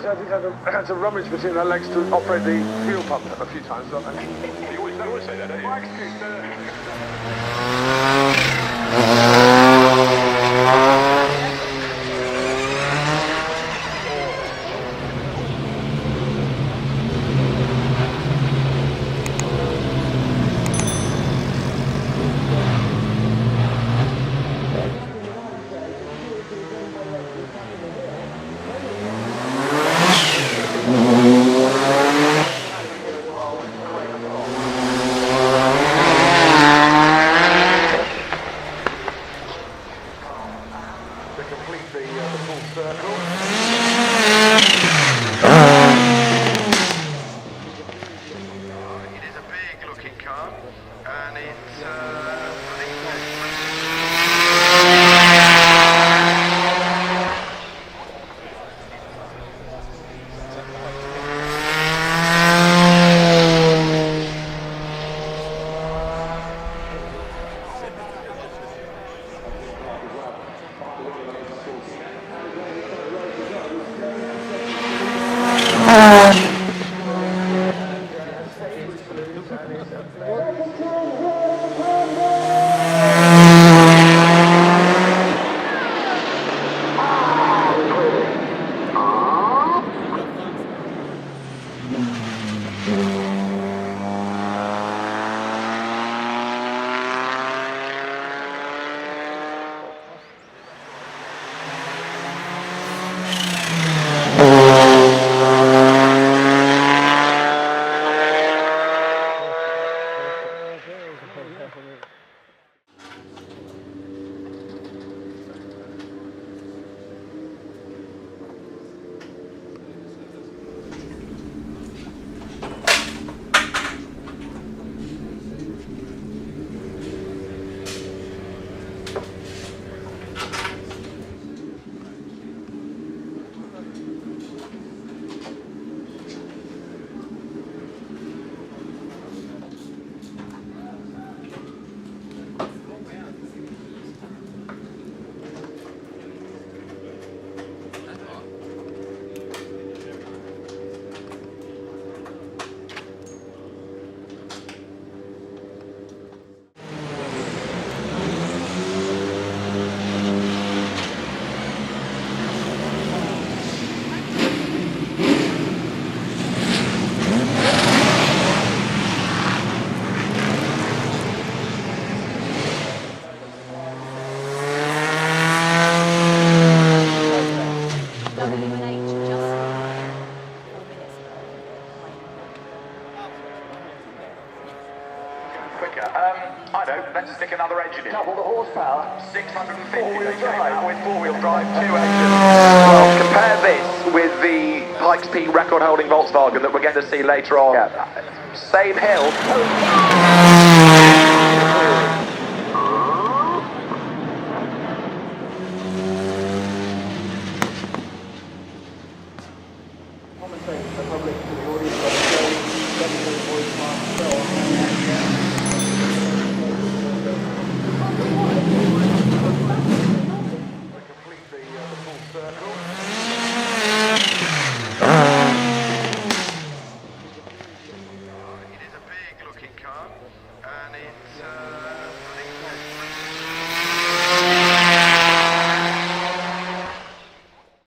had to rummage between their legs to operate the fuel pump a few times, don't they? You always say that, don't you? My excuse, to complete the full circle. It is a big looking car, and it's quicker. I know, let's stick another engine in. Double the horsepower. 650. With four-wheel drive, 2 engines. Well, compare this with the Pikes Peak record-holding Volkswagen that we're going to see later on. Same hill.